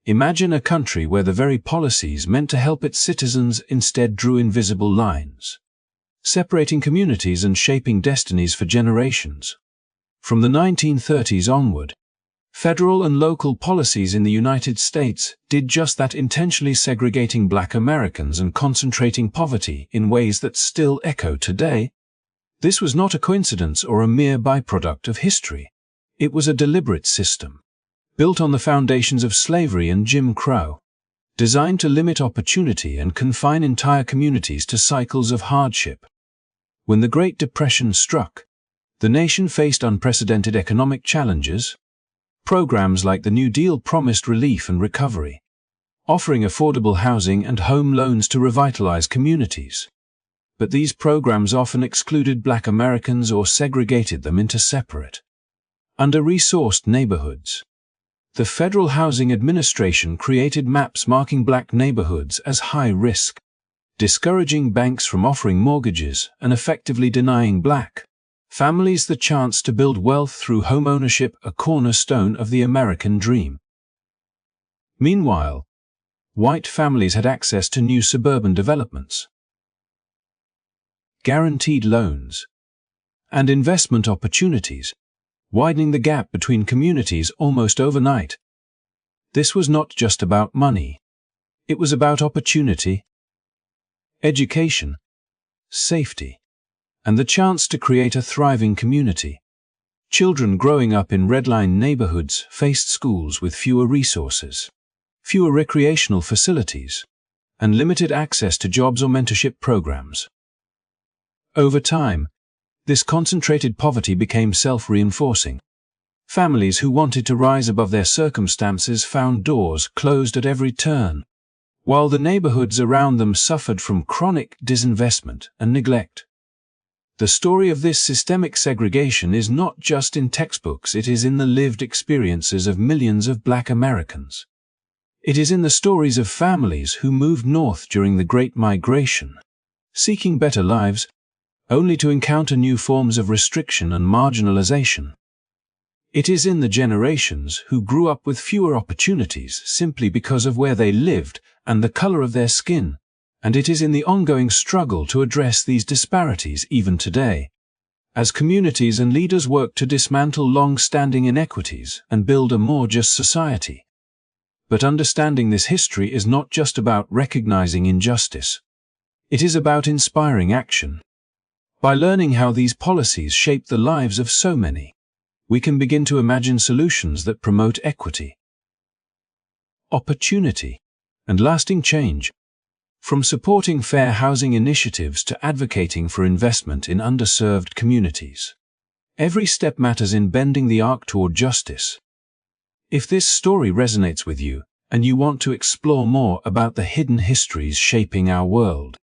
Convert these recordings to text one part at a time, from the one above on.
Imagine a country where the very policies meant to help its citizens instead drew invisible lines, separating communities and shaping destinies for generations. From the 1930s onward, federal and local policies in the United States did just that, intentionally segregating Black Americans and concentrating poverty in ways that still echo today. This was not a coincidence or a mere byproduct of history. It was a deliberate system, built on the foundations of slavery and Jim Crow, designed to limit opportunity and confine entire communities to cycles of hardship. When the Great Depression struck, the nation faced unprecedented economic challenges. Programs like the New Deal promised relief and recovery, offering affordable housing and home loans to revitalize communities. But these programs often excluded Black Americans or segregated them into separate, under-resourced neighborhoods. The Federal Housing Administration created maps marking Black neighborhoods as high risk, discouraging banks from offering mortgages and effectively denying Black families the chance to build wealth through homeownership, a cornerstone of the American dream. Meanwhile, white families had access to new suburban developments, guaranteed loans, and investment opportunities, widening the gap between communities almost overnight. This was not just about money. It was about opportunity, education, safety, and the chance to create a thriving community. Children growing up in redline neighborhoods faced schools with fewer resources, fewer recreational facilities, and limited access to jobs or mentorship programs. Over time, this concentrated poverty became self-reinforcing. Families who wanted to rise above their circumstances found doors closed at every turn, while the neighborhoods around them suffered from chronic disinvestment and neglect. The story of this systemic segregation is not just in textbooks, it is in the lived experiences of millions of Black Americans. It is in the stories of families who moved north during the Great Migration, seeking better lives, only to encounter new forms of restriction and marginalization. It is in the generations who grew up with fewer opportunities simply because of where they lived and the color of their skin, and it is in the ongoing struggle to address these disparities even today, as communities and leaders work to dismantle long-standing inequities and build a more just society. But understanding this history is not just about recognizing injustice. It is about inspiring action. By learning how these policies shape the lives of so many, we can begin to imagine solutions that promote equity, opportunity, and lasting change. From supporting fair housing initiatives to advocating for investment in underserved communities, every step matters in bending the arc toward justice. If this story resonates with you, and you want to explore more about the hidden histories shaping our world,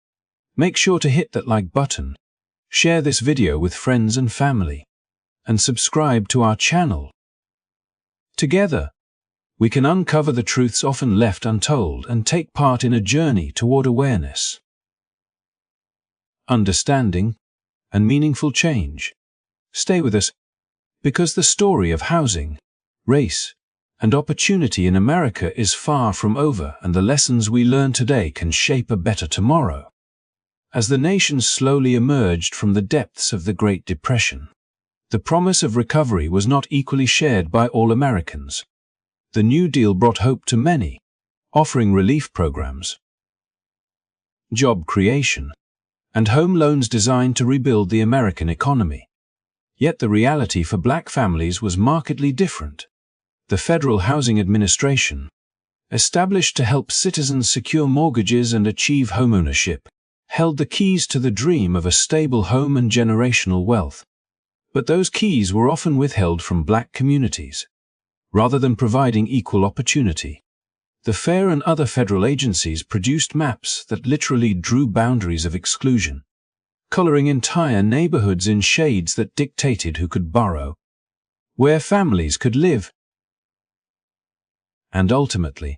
make sure to hit that like button, share this video with friends and family, and subscribe to our channel. Together, we can uncover the truths often left untold and take part in a journey toward awareness, understanding, and meaningful change. Stay with us, because the story of housing, race, and opportunity in America is far from over, and the lessons we learn today can shape a better tomorrow. As the nation slowly emerged from the depths of the Great Depression, the promise of recovery was not equally shared by all Americans. The New Deal brought hope to many, offering relief programs, job creation, and home loans designed to rebuild the American economy. Yet the reality for Black families was markedly different. The Federal Housing Administration, established to help citizens secure mortgages and achieve homeownership, held the keys to the dream of a stable home and generational wealth. But those keys were often withheld from Black communities, rather than providing equal opportunity. The FAIR and other federal agencies produced maps that literally drew boundaries of exclusion, coloring entire neighborhoods in shades that dictated who could borrow, where families could live, and ultimately,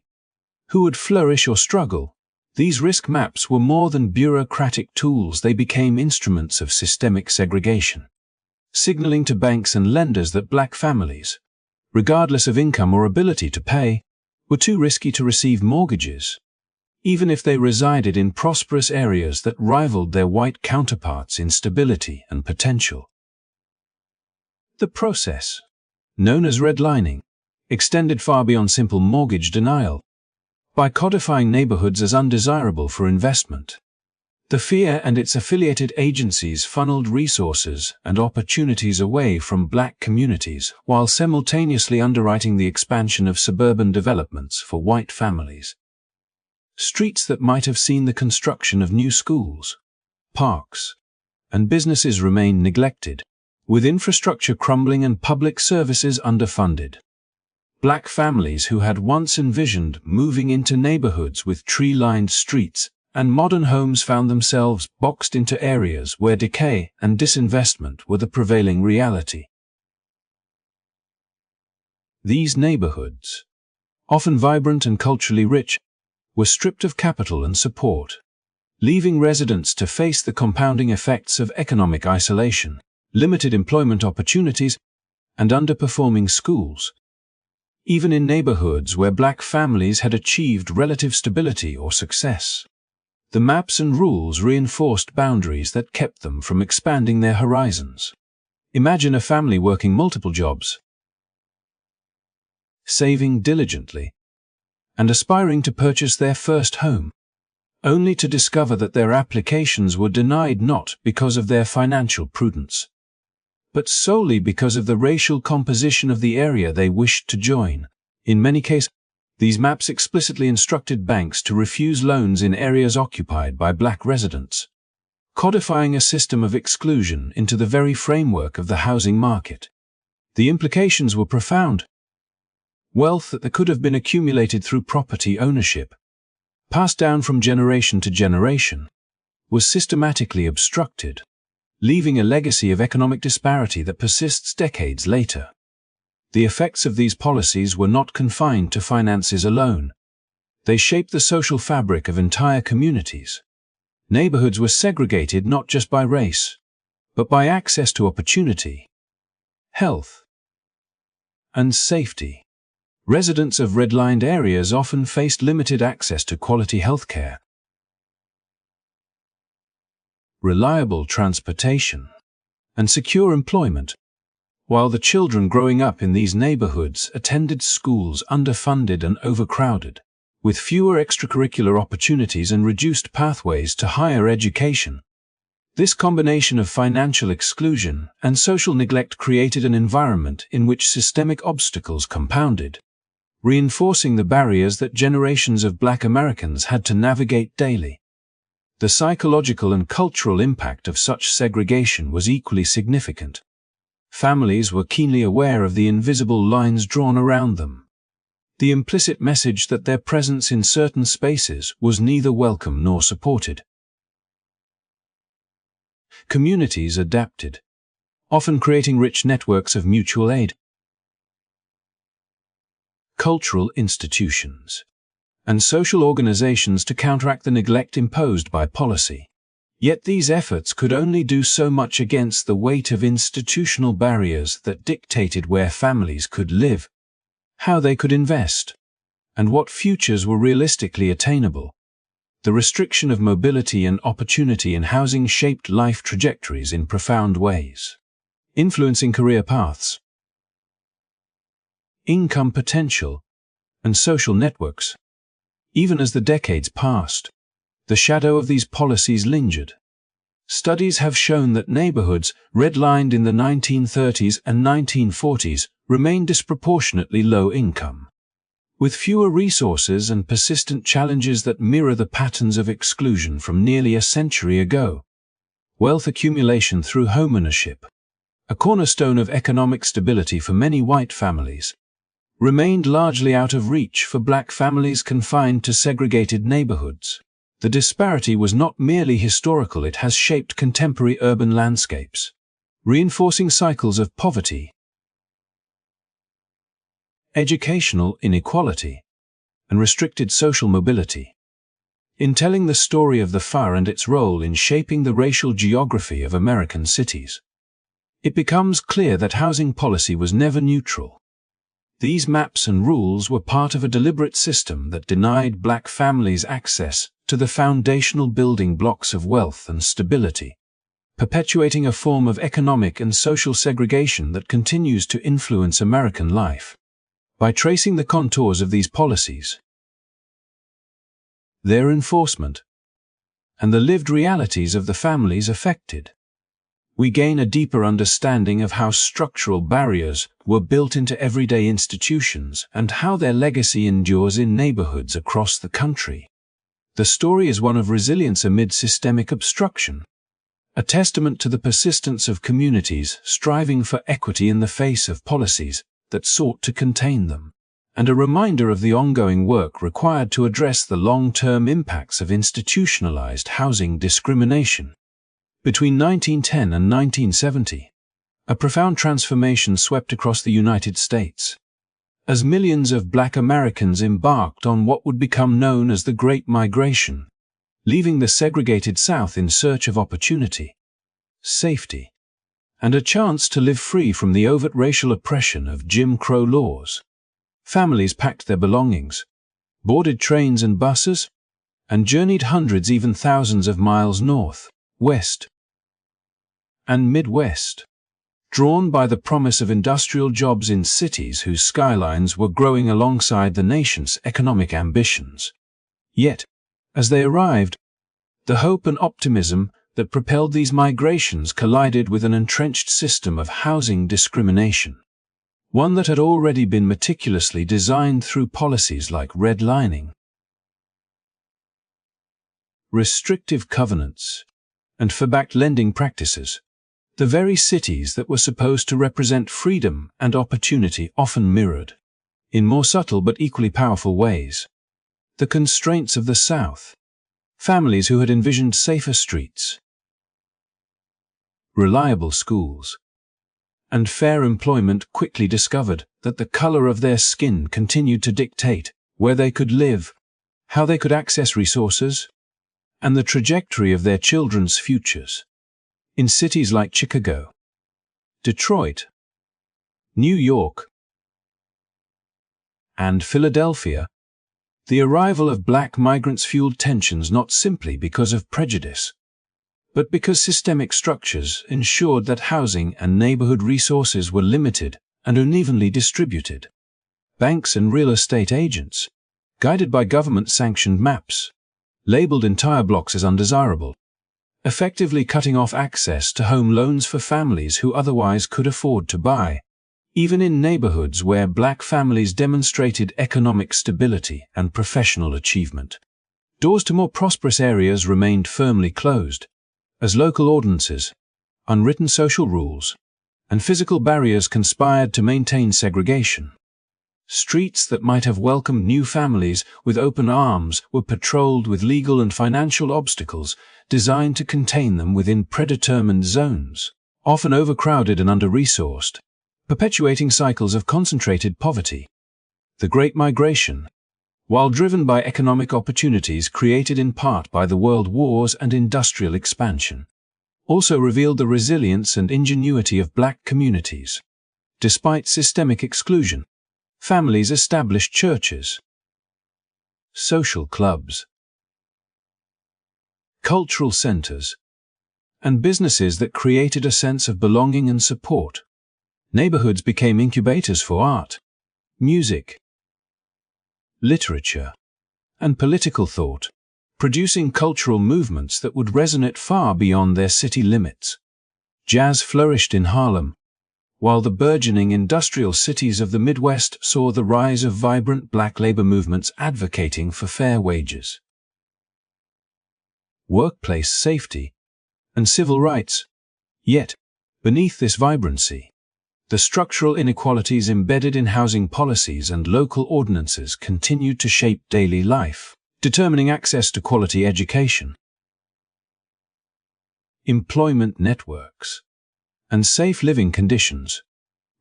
who would flourish or struggle. These risk maps were more than bureaucratic tools, they became instruments of systemic segregation, signaling to banks and lenders that Black families, regardless of income or ability to pay, were too risky to receive mortgages, even if they resided in prosperous areas that rivaled their white counterparts in stability and potential. The process, known as redlining, extended far beyond simple mortgage denial. By codifying neighborhoods as undesirable for investment, the FIA and its affiliated agencies funneled resources and opportunities away from black communities while simultaneously underwriting the expansion of suburban developments for white families. Streets that might have seen the construction of new schools, parks, and businesses remained neglected, with infrastructure crumbling and public services underfunded. Black families who had once envisioned moving into neighborhoods with tree-lined streets and modern homes found themselves boxed into areas where decay and disinvestment were the prevailing reality. These neighborhoods, often vibrant and culturally rich, were stripped of capital and support, leaving residents to face the compounding effects of economic isolation, limited employment opportunities, and underperforming schools. Even in neighborhoods where black families had achieved relative stability or success, the maps and rules reinforced boundaries that kept them from expanding their horizons. Imagine a family working multiple jobs, saving diligently, and aspiring to purchase their first home, only to discover that their applications were denied not because of their financial prudence, but solely because of the racial composition of the area they wished to join. In many cases, these maps explicitly instructed banks to refuse loans in areas occupied by black residents, codifying a system of exclusion into the very framework of the housing market. The implications were profound. Wealth that could have been accumulated through property ownership, passed down from generation to generation, was systematically obstructed, leaving a legacy of economic disparity that persists decades later. The effects of these policies were not confined to finances alone. They shaped the social fabric of entire communities. Neighborhoods were segregated not just by race, but by access to opportunity, health, and safety. Residents of redlined areas often faced limited access to quality healthcare, reliable transportation, and secure employment, while the children growing up in these neighborhoods attended schools underfunded and overcrowded, with fewer extracurricular opportunities and reduced pathways to higher education. This combination of financial exclusion and social neglect created an environment in which systemic obstacles compounded, reinforcing the barriers that generations of black Americans had to navigate daily. The psychological and cultural impact of such segregation was equally significant. Families were keenly aware of the invisible lines drawn around them, the implicit message that their presence in certain spaces was neither welcome nor supported. Communities adapted, often creating rich networks of mutual aid, cultural institutions, and social organizations to counteract the neglect imposed by policy. Yet these efforts could only do so much against the weight of institutional barriers that dictated where families could live, how they could invest, and what futures were realistically attainable. The restriction of mobility and opportunity in housing shaped life trajectories in profound ways, influencing career paths, income potential, and social networks. Even as the decades passed, the shadow of these policies lingered. Studies have shown that neighborhoods redlined in the 1930s and 1940s remained disproportionately low income, with fewer resources and persistent challenges that mirror the patterns of exclusion from nearly a century ago. Wealth accumulation through homeownership, a cornerstone of economic stability for many white families, remained largely out of reach for black families confined to segregated neighborhoods. The disparity was not merely historical, it has shaped contemporary urban landscapes, reinforcing cycles of poverty, educational inequality, and restricted social mobility. In telling the story of the FAR and its role in shaping the racial geography of American cities, it becomes clear that housing policy was never neutral. These maps and rules were part of a deliberate system that denied black families access to the foundational building blocks of wealth and stability, perpetuating a form of economic and social segregation that continues to influence American life. By tracing the contours of these policies, their enforcement, and the lived realities of the families affected, we gain a deeper understanding of how structural barriers were built into everyday institutions and how their legacy endures in neighborhoods across the country. The story is one of resilience amid systemic obstruction, a testament to the persistence of communities striving for equity in the face of policies that sought to contain them, and a reminder of the ongoing work required to address the long-term impacts of institutionalized housing discrimination. Between 1910 and 1970, a profound transformation swept across the United States, as millions of black Americans embarked on what would become known as the Great Migration, leaving the segregated South in search of opportunity, safety, and a chance to live free from the overt racial oppression of Jim Crow laws. Families packed their belongings, boarded trains and buses, and journeyed hundreds, even thousands of miles north, west, and Midwest, drawn by the promise of industrial jobs in cities whose skylines were growing alongside the nation's economic ambitions. Yet, as they arrived, the hope and optimism that propelled these migrations collided with an entrenched system of housing discrimination, one that had already been meticulously designed through policies like redlining, restrictive covenants, and fee-backed lending practices. The very cities that were supposed to represent freedom and opportunity often mirrored, in more subtle but equally powerful ways, the constraints of the South. Families who had envisioned safer streets, reliable schools, and fair employment quickly discovered that the color of their skin continued to dictate where they could live, how they could access resources, and the trajectory of their children's futures. In cities like Chicago, Detroit, New York, and Philadelphia, the arrival of black migrants fueled tensions not simply because of prejudice, but because systemic structures ensured that housing and neighborhood resources were limited and unevenly distributed. Banks and real estate agents, guided by government-sanctioned maps, labeled entire blocks as undesirable, effectively cutting off access to home loans for families who otherwise could afford to buy, even in neighborhoods where black families demonstrated economic stability and professional achievement. Doors to more prosperous areas remained firmly closed, as local ordinances, unwritten social rules, and physical barriers conspired to maintain segregation. Streets that might have welcomed new families with open arms were patrolled with legal and financial obstacles designed to contain them within predetermined zones, often overcrowded and under-resourced, perpetuating cycles of concentrated poverty. The Great Migration, while driven by economic opportunities created in part by the world wars and industrial expansion, also revealed the resilience and ingenuity of black communities. Despite systemic exclusion, families established churches, social clubs, cultural centers, and businesses that created a sense of belonging and support. Neighborhoods became incubators for art, music, literature, and political thought, producing cultural movements that would resonate far beyond their city limits. Jazz flourished in Harlem, while the burgeoning industrial cities of the Midwest saw the rise of vibrant black labor movements advocating for fair wages, workplace safety, and civil rights. Yet, beneath this vibrancy, the structural inequalities embedded in housing policies and local ordinances continued to shape daily life, determining access to quality education, employment networks, and safe living conditions,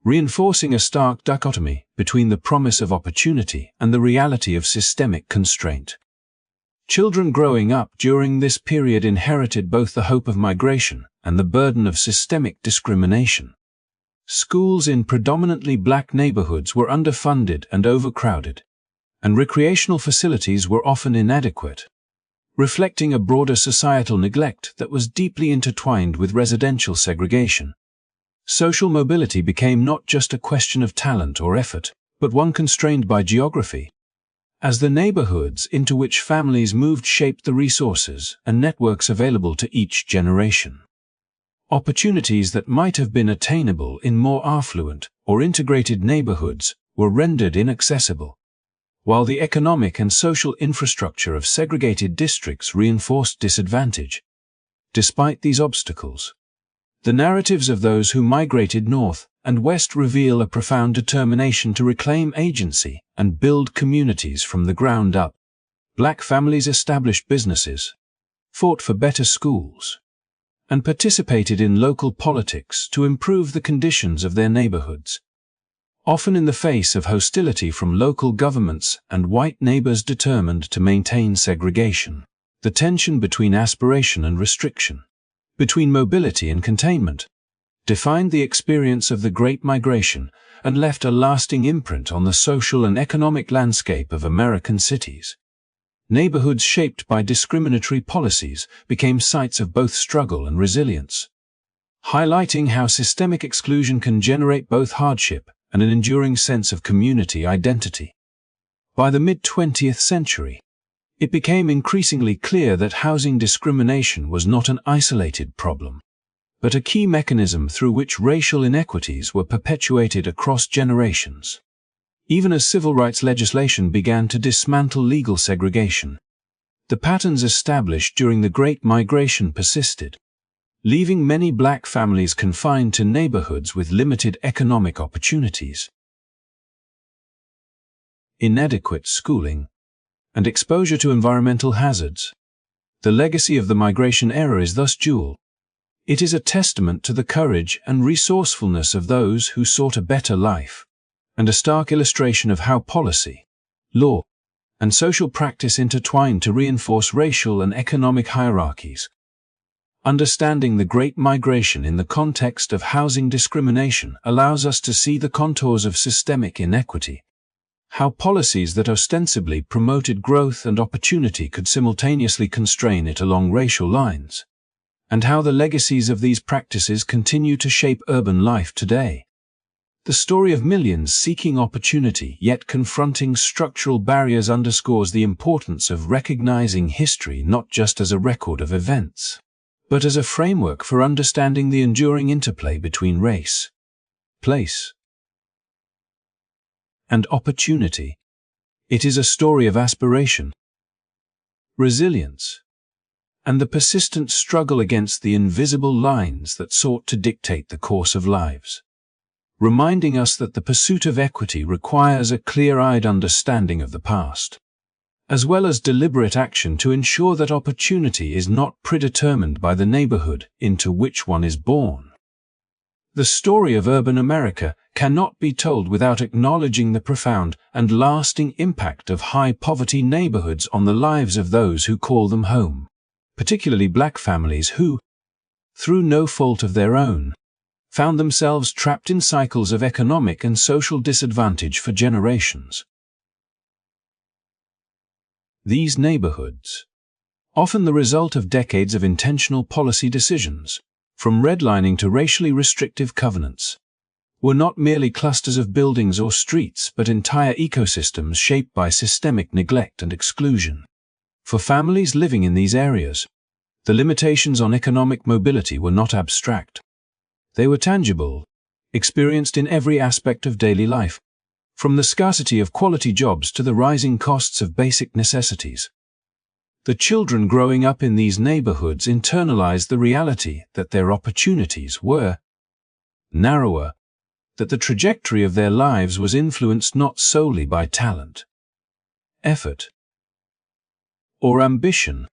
reinforcing a stark dichotomy between the promise of opportunity and the reality of systemic constraint. Children growing up during this period inherited both the hope of migration and the burden of systemic discrimination. Schools in predominantly black neighborhoods were underfunded and overcrowded, and recreational facilities were often inadequate, reflecting a broader societal neglect that was deeply intertwined with residential segregation. Social mobility became not just a question of talent or effort, but one constrained by geography, as the neighborhoods into which families moved shaped the resources and networks available to each generation. Opportunities that might have been attainable in more affluent or integrated neighborhoods were rendered inaccessible, while the economic and social infrastructure of segregated districts reinforced disadvantage. Despite these obstacles, the narratives of those who migrated north and west reveal a profound determination to reclaim agency and build communities from the ground up. Black families established businesses, fought for better schools, and participated in local politics to improve the conditions of their neighborhoods, often in the face of hostility from local governments and white neighbors determined to maintain segregation. The tension between aspiration and restriction, between mobility and containment, defined the experience of the Great Migration and left a lasting imprint on the social and economic landscape of American cities. Neighborhoods shaped by discriminatory policies became sites of both struggle and resilience, highlighting how systemic exclusion can generate both hardship and an enduring sense of community identity. By the mid-20th century, it became increasingly clear that housing discrimination was not an isolated problem, but a key mechanism through which racial inequities were perpetuated across generations. Even as civil rights legislation began to dismantle legal segregation, the patterns established during the Great Migration persisted, leaving many black families confined to neighborhoods with limited economic opportunities. Inadequate schooling and exposure to environmental hazards. The legacy of the migration era is thus dual. It is a testament to the courage and resourcefulness of those who sought a better life, and a stark illustration of how policy, law, and social practice intertwine to reinforce racial and economic hierarchies. Understanding the Great Migration in the context of housing discrimination allows us to see the contours of systemic inequity, how policies that ostensibly promoted growth and opportunity could simultaneously constrain it along racial lines, and how the legacies of these practices continue to shape urban life today. The story of millions seeking opportunity yet confronting structural barriers underscores the importance of recognizing history not just as a record of events, but as a framework for understanding the enduring interplay between race, place, and opportunity. It is a story of aspiration, resilience, and the persistent struggle against the invisible lines that sought to dictate the course of lives, reminding us that the pursuit of equity requires a clear-eyed understanding of the past, as well as deliberate action to ensure that opportunity is not predetermined by the neighborhood into which one is born. The story of urban America cannot be told without acknowledging the profound and lasting impact of high-poverty neighborhoods on the lives of those who call them home, particularly black families who, through no fault of their own, found themselves trapped in cycles of economic and social disadvantage for generations. These neighborhoods, often the result of decades of intentional policy decisions, from redlining to racially restrictive covenants, were not merely clusters of buildings or streets but entire ecosystems shaped by systemic neglect and exclusion. For families living in these areas, the limitations on economic mobility were not abstract. They were tangible, experienced in every aspect of daily life, from the scarcity of quality jobs to the rising costs of basic necessities. The children growing up in these neighborhoods internalized the reality that their opportunities were narrower, that the trajectory of their lives was influenced not solely by talent, effort, or ambition,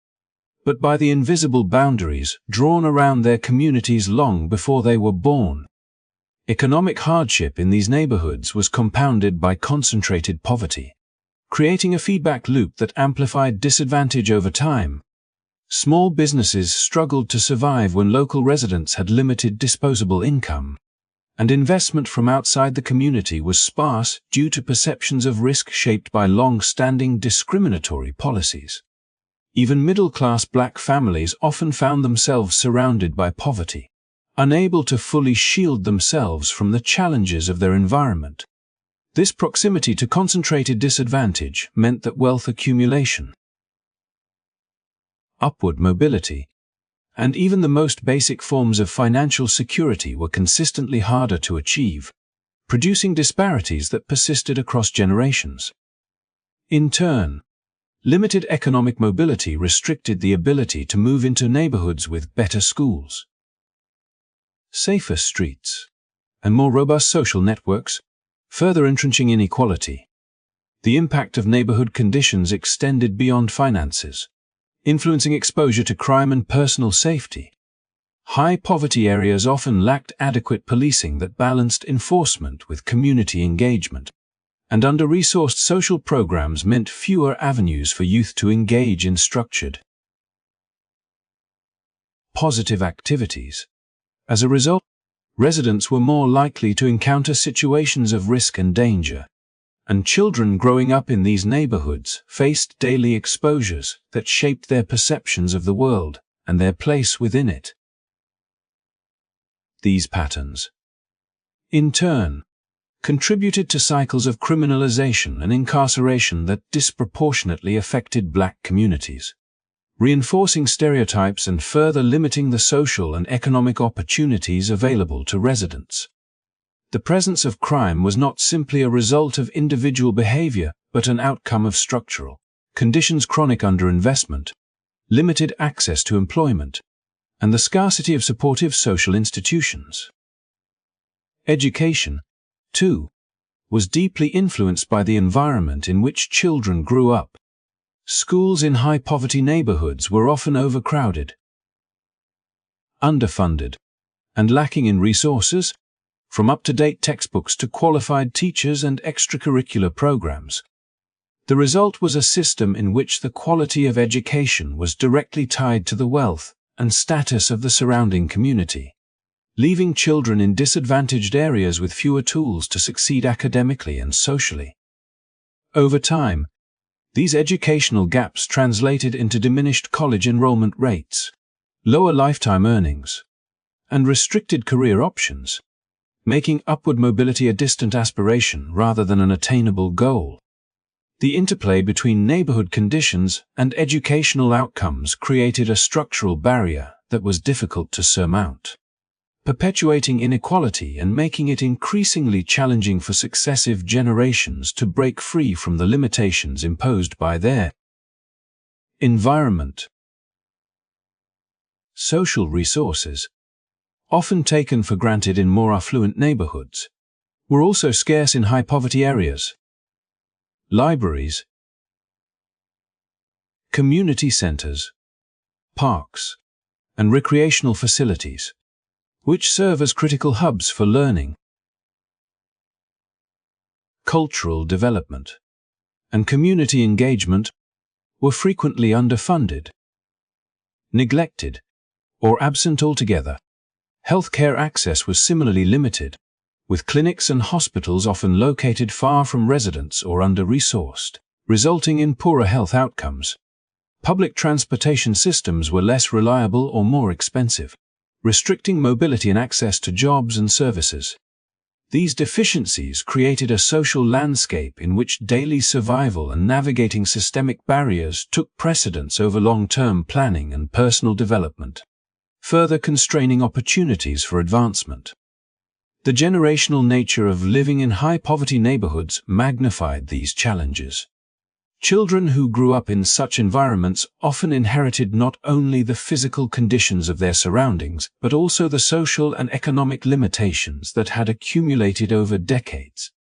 but by the invisible boundaries drawn around their communities long before they were born. Economic hardship in these neighborhoods was compounded by concentrated poverty, creating a feedback loop that amplified disadvantage over time. Small businesses struggled to survive when local residents had limited disposable income, and investment from outside the community was sparse due to perceptions of risk shaped by long-standing discriminatory policies. Even middle-class black families often found themselves surrounded by poverty, unable to fully shield themselves from the challenges of their environment. This proximity to concentrated disadvantage meant that wealth accumulation, upward mobility, and even the most basic forms of financial security were consistently harder to achieve, producing disparities that persisted across generations. In turn, limited economic mobility restricted the ability to move into neighborhoods with better schools, safer streets, and more robust social networks, further entrenching inequality. The impact of neighborhood conditions extended beyond finances, influencing exposure to crime and personal safety. High poverty areas often lacked adequate policing that balanced enforcement with community engagement, and under-resourced social programs meant fewer avenues for youth to engage in structured, positive activities. As a result, residents were more likely to encounter situations of risk and danger, and children growing up in these neighborhoods faced daily exposures that shaped their perceptions of the world and their place within it. These patterns, in turn, contributed to cycles of criminalization and incarceration that disproportionately affected black communities, reinforcing stereotypes and further limiting the social and economic opportunities available to residents. The presence of crime was not simply a result of individual behavior, but an outcome of structural conditions: chronic underinvestment, limited access to employment, and the scarcity of supportive social institutions. Education, too, was deeply influenced by the environment in which children grew up. Schools in high-poverty neighborhoods were often overcrowded, underfunded, and lacking in resources, from up-to-date textbooks to qualified teachers and extracurricular programs. The result was a system in which the quality of education was directly tied to the wealth and status of the surrounding community, leaving children in disadvantaged areas with fewer tools to succeed academically and socially. Over time, these educational gaps translated into diminished college enrollment rates, lower lifetime earnings, and restricted career options, making upward mobility a distant aspiration rather than an attainable goal. The interplay between neighborhood conditions and educational outcomes created a structural barrier that was difficult to surmount, perpetuating inequality and making it increasingly challenging for successive generations to break free from the limitations imposed by their environment. Social resources, often taken for granted in more affluent neighborhoods, were also scarce in high-poverty areas. Libraries, community centers, parks, and recreational facilities, which serve as critical hubs for learning, cultural development, and community engagement, were frequently underfunded, neglected, or absent altogether. Healthcare access was similarly limited, with clinics and hospitals often located far from residents or under-resourced, resulting in poorer health outcomes. Public transportation systems were less reliable or more expensive, restricting mobility and access to jobs and services. These deficiencies created a social landscape in which daily survival and navigating systemic barriers took precedence over long-term planning and personal development, further constraining opportunities for advancement. The generational nature of living in high-poverty neighborhoods magnified these challenges. Children who grew up in such environments often inherited not only the physical conditions of their surroundings, but also the social and economic limitations that had accumulated over decades.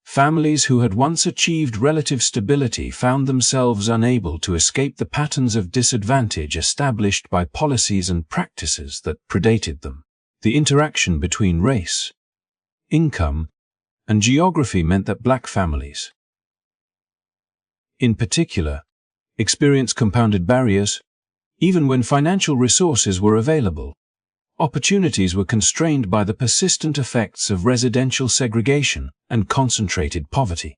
Families who had once achieved relative stability found themselves unable to escape the patterns of disadvantage established by policies and practices that predated them. The interaction between race, income, and geography meant that black families, in particular, experienced compounded barriers, even when financial resources were available. opportunities were constrained by the persistent effects of residential segregation and concentrated poverty.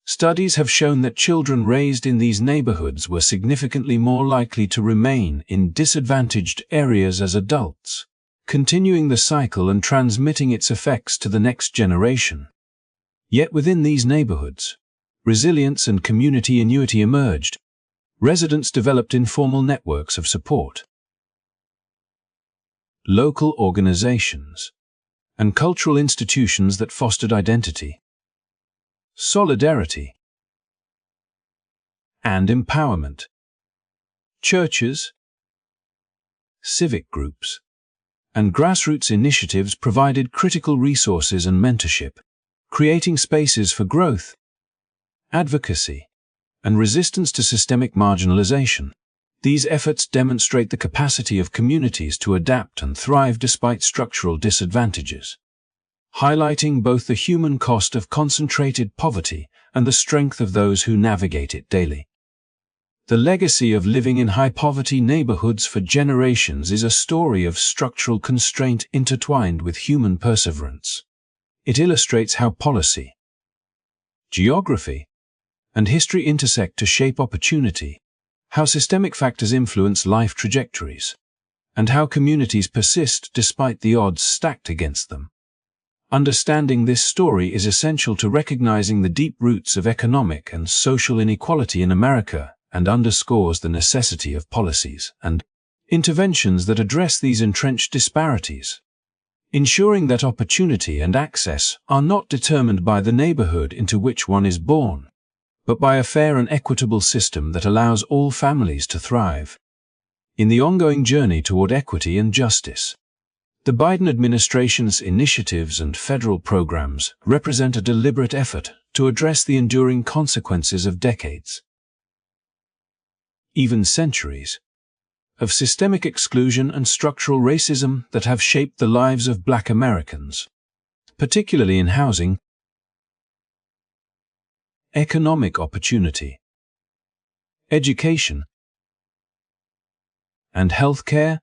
Studies have shown that children raised in these neighborhoods were significantly more likely to remain in disadvantaged areas as adults, continuing the cycle and transmitting its effects to the next generation. Yet within these neighborhoods, resilience and community ingenuity emerged. Residents developed informal networks of support, local organizations, and cultural institutions that fostered identity, solidarity, and empowerment. Churches, civic groups, and grassroots initiatives provided critical resources and mentorship, creating spaces for growth, advocacy, and resistance to systemic marginalization. These efforts demonstrate the capacity of communities to adapt and thrive despite structural disadvantages, highlighting both the human cost of concentrated poverty and the strength of those who navigate it daily. The legacy of living in high-poverty neighborhoods for generations is a story of structural constraint intertwined with human perseverance. It illustrates how policy, geography, and history intersect to shape opportunity, how systemic factors influence life trajectories, and how communities persist despite the odds stacked against them. Understanding this story is essential to recognizing the deep roots of economic and social inequality in America and underscores the necessity of policies and interventions that address these entrenched disparities, ensuring that opportunity and access are not determined by the neighborhood into which one is born, but by a fair and equitable system that allows all families to thrive. In the ongoing journey toward equity and justice, the Biden administration's initiatives and federal programs represent a deliberate effort to address the enduring consequences of decades, even centuries, of systemic exclusion and structural racism that have shaped the lives of Black Americans, particularly in housing, economic opportunity, education, and healthcare.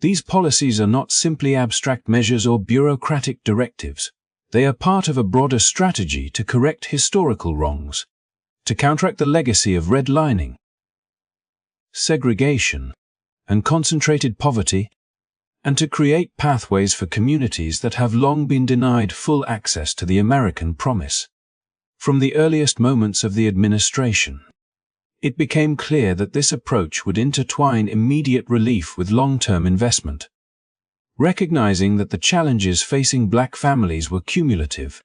These policies are not simply abstract measures or bureaucratic directives. They are part of a broader strategy to correct historical wrongs, to counteract the legacy of redlining, segregation, and concentrated poverty, and to create pathways for communities that have long been denied full access to the American promise. From the earliest moments of the administration, it became clear that this approach would intertwine immediate relief with long-term investment. Recognizing that the challenges facing Black families were cumulative,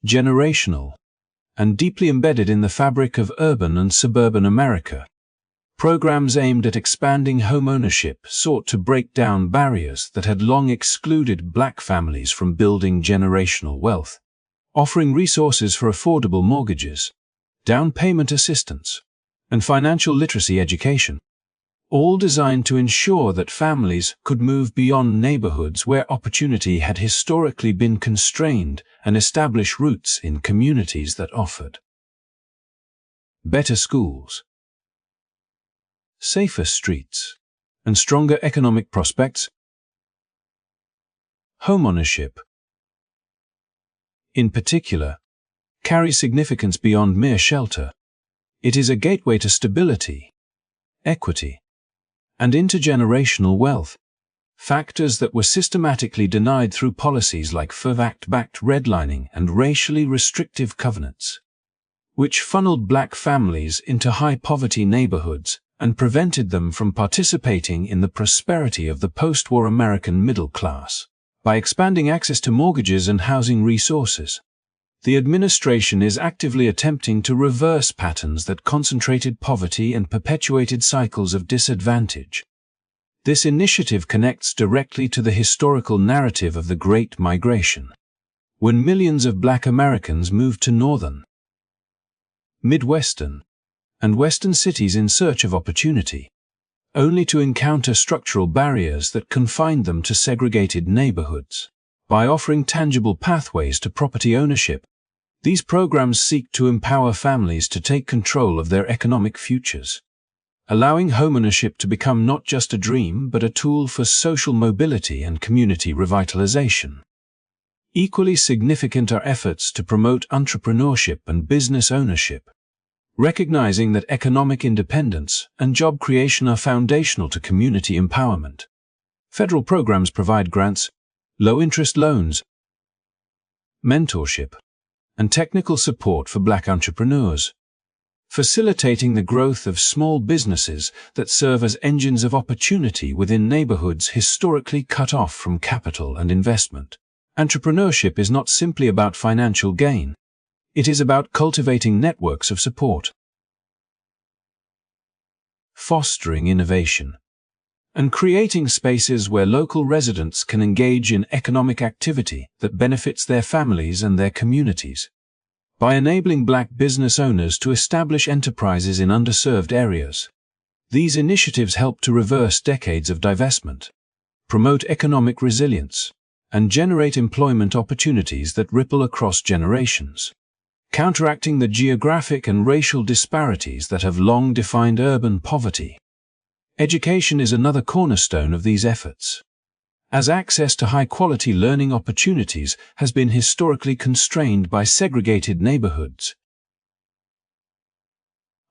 generational, and deeply embedded in the fabric of urban and suburban America, programs aimed at expanding homeownership sought to break down barriers that had long excluded Black families from building generational wealth, offering resources for affordable mortgages, down payment assistance, and financial literacy education, all designed to ensure that families could move beyond neighborhoods where opportunity had historically been constrained and establish roots in communities that offered better schools, safer streets, and stronger economic prospects. Homeownership, in particular, carries significance beyond mere shelter. It is a gateway to stability, equity, and intergenerational wealth, factors that were systematically denied through policies like FAVACT-backed redlining and racially restrictive covenants, which funneled Black families into high-poverty neighborhoods and prevented them from participating in the prosperity of the post-war American middle class. By expanding access to mortgages and housing resources, the administration is actively attempting to reverse patterns that concentrated poverty and perpetuated cycles of disadvantage. This initiative connects directly to the historical narrative of the Great Migration, when millions of Black Americans moved to northern, Midwestern, and Western cities in search of opportunity, only to encounter structural barriers that confined them to segregated neighborhoods. By offering tangible pathways to property ownership, these programs seek to empower families to take control of their economic futures, allowing homeownership to become not just a dream but a tool for social mobility and community revitalization. Equally significant are efforts to promote entrepreneurship and business ownership, recognizing that economic independence and job creation are foundational to community empowerment. Federal programs provide grants, low-interest loans, mentorship, and technical support for Black entrepreneurs, facilitating the growth of small businesses that serve as engines of opportunity within neighborhoods historically cut off from capital and investment. Entrepreneurship is not simply about financial gain. It is about cultivating networks of support, fostering innovation, and creating spaces where local residents can engage in economic activity that benefits their families and their communities. By enabling Black business owners to establish enterprises in underserved areas, these initiatives help to reverse decades of divestment, promote economic resilience, and generate employment opportunities that ripple across generations, counteracting the geographic and racial disparities that have long defined urban poverty. Education is another cornerstone of these efforts, as access to high-quality learning opportunities has been historically constrained by segregated neighborhoods,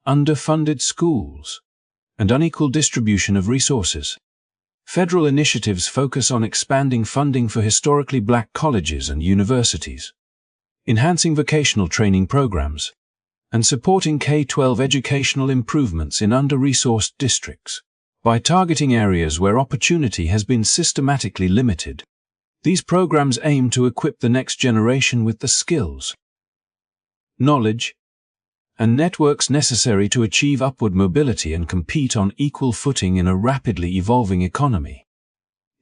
underfunded schools, and unequal distribution of resources. Federal initiatives focus on expanding funding for historically Black colleges and universities, enhancing vocational training programs, and supporting K-12 educational improvements in under-resourced districts. By targeting areas where opportunity has been systematically limited, these programs aim to equip the next generation with the skills, knowledge, and networks necessary to achieve upward mobility and compete on equal footing in a rapidly evolving economy.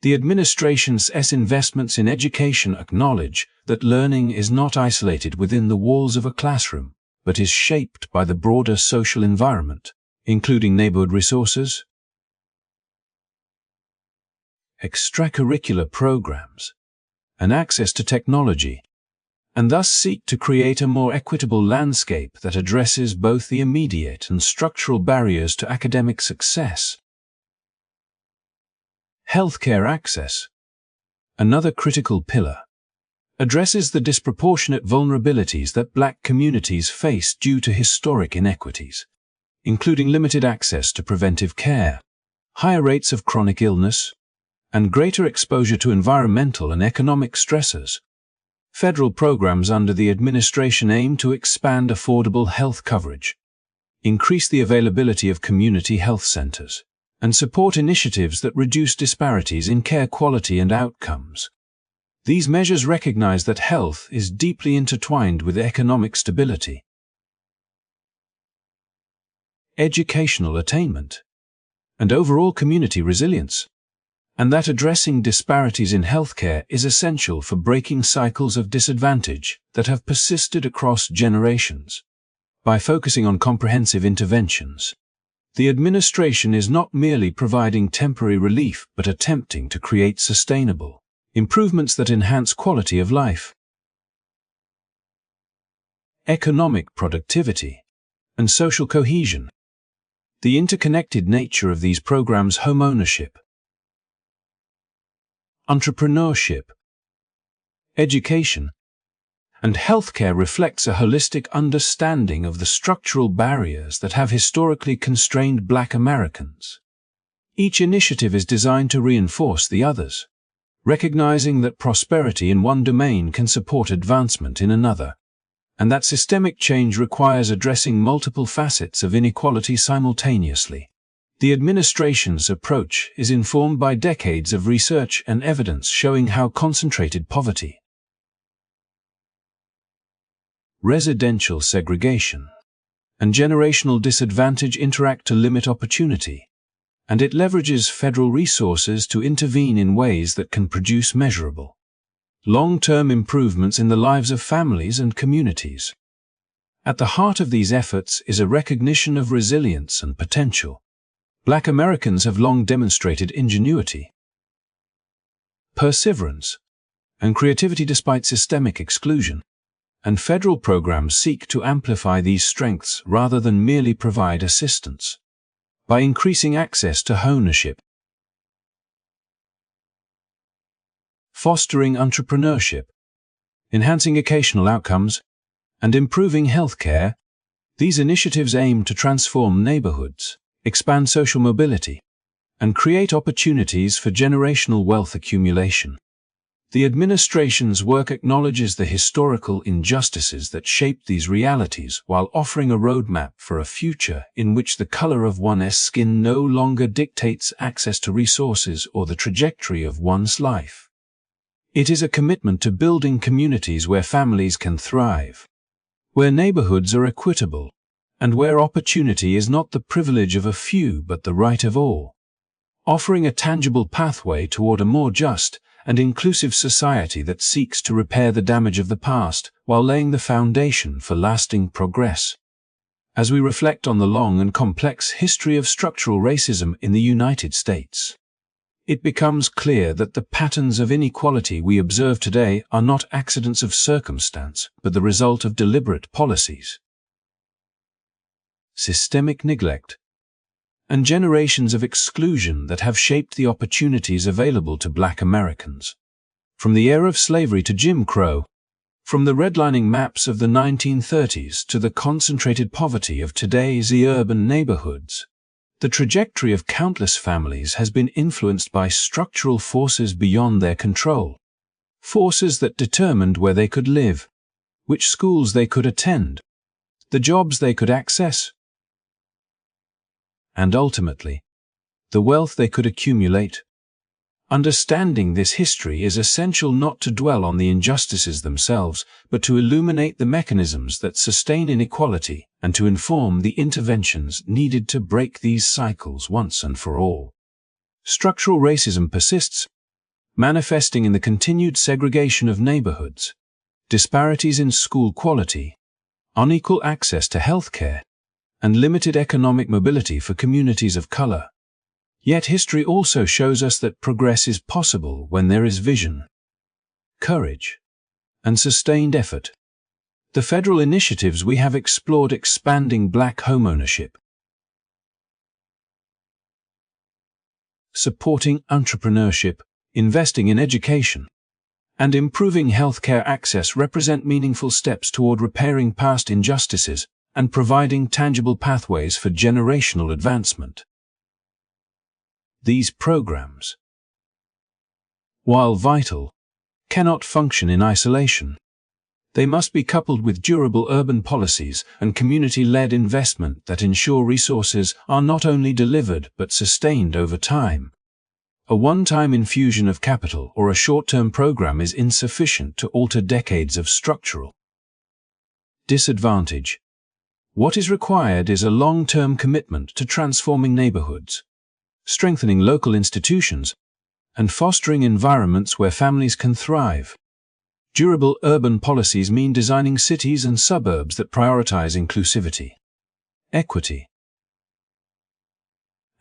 The administration's investments in education acknowledge that learning is not isolated within the walls of a classroom, but is shaped by the broader social environment, including neighborhood resources, extracurricular programs, and access to technology, and thus seek to create a more equitable landscape that addresses both the immediate and structural barriers to academic success. Healthcare access, another critical pillar, addresses the disproportionate vulnerabilities that Black communities face due to historic inequities, including limited access to preventive care, higher rates of chronic illness, and greater exposure to environmental and economic stressors. Federal programs under the administration aim to expand affordable health coverage, increase the availability of community health centers, and support initiatives that reduce disparities in care quality and outcomes. These measures recognize that health is deeply intertwined with economic stability, educational attainment, and overall community resilience, and that addressing disparities in healthcare is essential for breaking cycles of disadvantage that have persisted across generations. By focusing on comprehensive interventions, the administration is not merely providing temporary relief but attempting to create sustainable improvements that enhance quality of life, economic productivity, and social cohesion. The interconnected nature of these programs, homeownership, entrepreneurship, education, and healthcare, reflects a holistic understanding of the structural barriers that have historically constrained Black Americans. Each initiative is designed to reinforce the others, recognizing that prosperity in one domain can support advancement in another, and that systemic change requires addressing multiple facets of inequality simultaneously. The administration's approach is informed by decades of research and evidence showing how concentrated poverty, residential segregation, and generational disadvantage interact to limit opportunity, and it leverages federal resources to intervene in ways that can produce measurable, long-term improvements in the lives of families and communities. At the heart of these efforts is a recognition of resilience and potential. Black Americans have long demonstrated ingenuity, perseverance, and creativity despite systemic exclusion, and federal programs seek to amplify these strengths rather than merely provide assistance. by increasing access to homeownership, fostering entrepreneurship, enhancing educational outcomes, and improving healthcare. These initiatives aim to transform neighborhoods, expand social mobility, and create opportunities for generational wealth accumulation. The administration's work acknowledges the historical injustices that shaped these realities while offering a roadmap for a future in which the color of one's skin no longer dictates access to resources or the trajectory of one's life. It is a commitment to building communities where families can thrive, where neighborhoods are equitable, and where opportunity is not the privilege of a few but the right of all, offering a tangible pathway toward a more just and inclusive society that seeks to repair the damage of the past while laying the foundation for lasting progress. As we reflect on the long and complex history of structural racism in the United States, it becomes clear that the patterns of inequality we observe today are not accidents of circumstance, but the result of deliberate policies, systemic neglect, and generations of exclusion that have shaped the opportunities available to Black Americans. From the era of slavery to Jim Crow, from the redlining maps of the 1930s to the concentrated poverty of today's urban neighborhoods, the trajectory of countless families has been influenced by structural forces beyond their control, forces that determined where they could live, which schools they could attend, the jobs they could access, and ultimately, the wealth they could accumulate. Understanding this history is essential not to dwell on the injustices themselves, but to illuminate the mechanisms that sustain inequality and to inform the interventions needed to break these cycles once and for all. Structural racism persists, manifesting in the continued segregation of neighborhoods, disparities in school quality, unequal access to healthcare, and limited economic mobility for communities of color. Yet history also shows us that progress is possible when there is vision, courage, and sustained effort. The federal initiatives we have explored expanding Black homeownership, supporting entrepreneurship, investing in education, and improving healthcare access represent meaningful steps toward repairing past injustices and providing tangible pathways for generational advancement. These programs, while vital, cannot function in isolation. They must be coupled with durable urban policies and community-led investment that ensure resources are not only delivered but sustained over time. A one-time infusion of capital or a short-term program is insufficient to alter decades of structural disadvantage. What is required is a long-term commitment to transforming neighborhoods, strengthening local institutions, and fostering environments where families can thrive. Durable urban policies mean designing cities and suburbs that prioritize inclusivity, equity,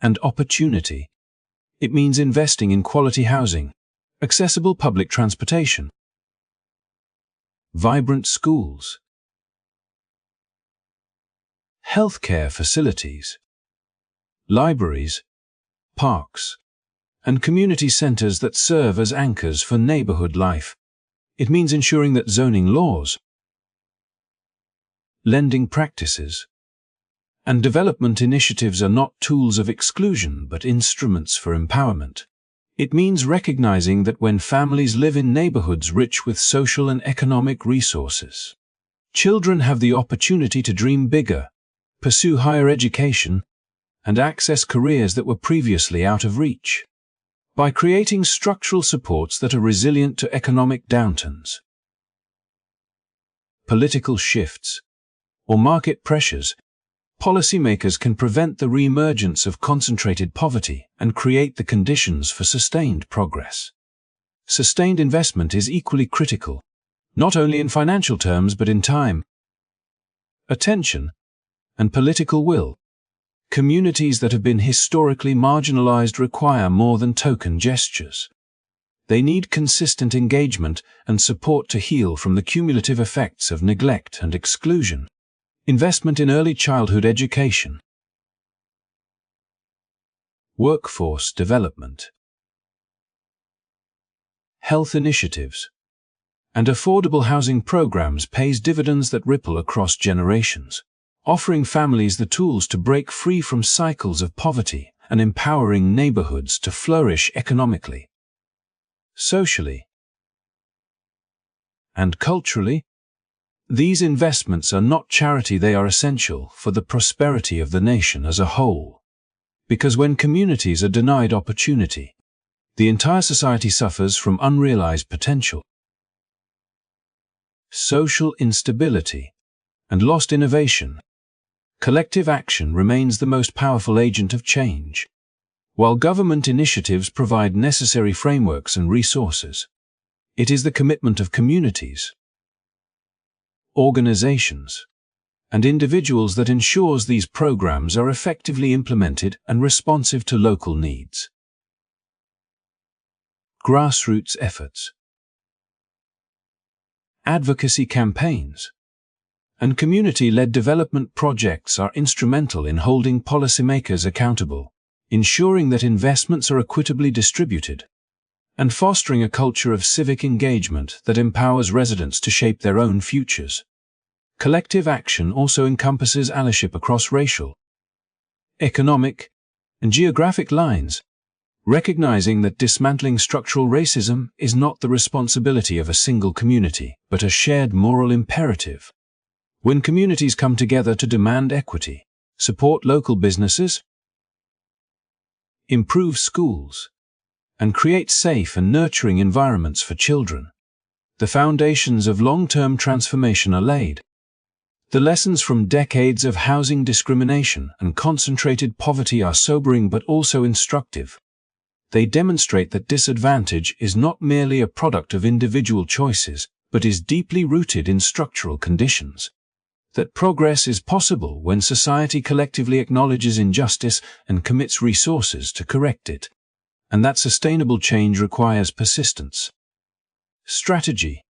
and opportunity. It means investing in quality housing, accessible public transportation, vibrant schools, healthcare facilities, libraries, parks, and community centers that serve as anchors for neighborhood life. It means ensuring that zoning laws, lending practices, and development initiatives are not tools of exclusion but instruments for empowerment. It means recognizing that when families live in neighborhoods rich with social and economic resources, children have the opportunity to dream bigger, pursue higher education, and access careers that were previously out of reach. By creating structural supports that are resilient to economic downturns, political shifts, or market pressures, policymakers can prevent the re-emergence of concentrated poverty and create the conditions for sustained progress. Sustained investment is equally critical, not only in financial terms but in time, attention, and political will. Communities that have been historically marginalized require more than token gestures. They need consistent engagement and support to heal from the cumulative effects of neglect and exclusion. Investment in early childhood education, Workforce development, health initiatives, and affordable housing programs pays dividends that ripple across generations, offering families the tools to break free from cycles of poverty and empowering neighborhoods to flourish economically, socially, and culturally. These investments are not charity, they are essential for the prosperity of the nation as a whole. Because when communities are denied opportunity, the entire society suffers from unrealized potential. Social instability and lost innovation. Collective action remains the most powerful agent of change. While government initiatives provide necessary frameworks and resources, it is the commitment of communities, organizations, and individuals that ensures these programs are effectively implemented and responsive to local needs. Grassroots efforts, advocacy campaigns, and community-led development projects are instrumental in holding policymakers accountable, ensuring that investments are equitably distributed, and fostering a culture of civic engagement that empowers residents to shape their own futures. Collective action also encompasses allyship across racial, economic, and geographic lines, recognizing that dismantling structural racism is not the responsibility of a single community, but a shared moral imperative. When communities come together to demand equity, support local businesses, improve schools, and create safe and nurturing environments for children, the foundations of long-term transformation are laid. The lessons from decades of housing discrimination and concentrated poverty are sobering but also instructive. They demonstrate that disadvantage is not merely a product of individual choices, but is deeply rooted in structural conditions. That progress is possible when society collectively acknowledges injustice and commits resources to correct it. And that sustainable change requires persistence, strategy,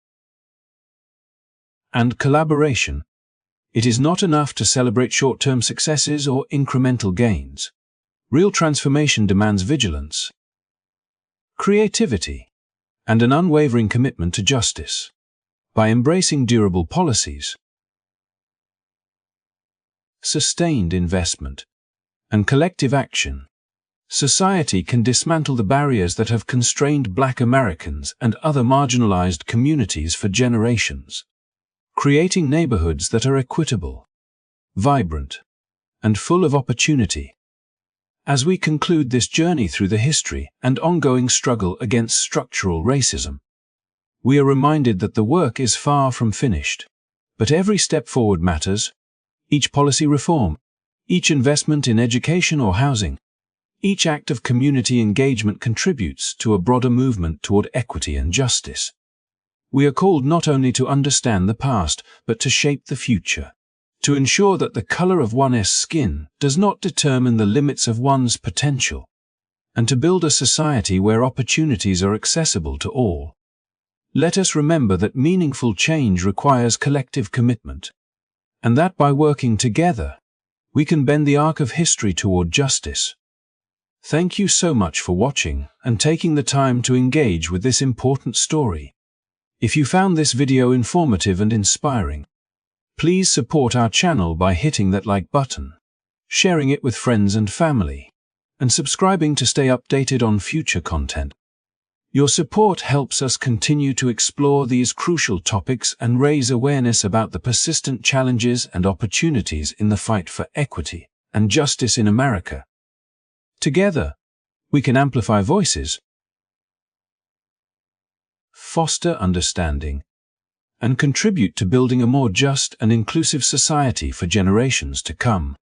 and collaboration. It is not enough to celebrate short-term successes or incremental gains. Real transformation demands vigilance, creativity, and an unwavering commitment to justice. By embracing durable policies, sustained investment, and collective action, society can dismantle the barriers that have constrained Black Americans and other marginalized communities for generations, creating neighborhoods that are equitable, vibrant, and full of opportunity. As we conclude this journey through the history and ongoing struggle against structural racism, we are reminded that the work is far from finished. But every step forward matters. Each policy reform, each investment in education or housing, each act of community engagement contributes to a broader movement toward equity and justice. We are called not only to understand the past, but to shape the future, to ensure that the color of one's skin does not determine the limits of one's potential, and to build a society where opportunities are accessible to all. Let us remember that meaningful change requires collective commitment, and that by working together, we can bend the arc of history toward justice. Thank you so much for watching and taking the time to engage with this important story. If you found this video informative and inspiring, please support our channel by hitting that like button, sharing it with friends and family, and subscribing to stay updated on future content. Your support helps us continue to explore these crucial topics and raise awareness about the persistent challenges and opportunities in the fight for equity and justice in America. Together, we can amplify voices, foster understanding, and contribute to building a more just and inclusive society for generations to come.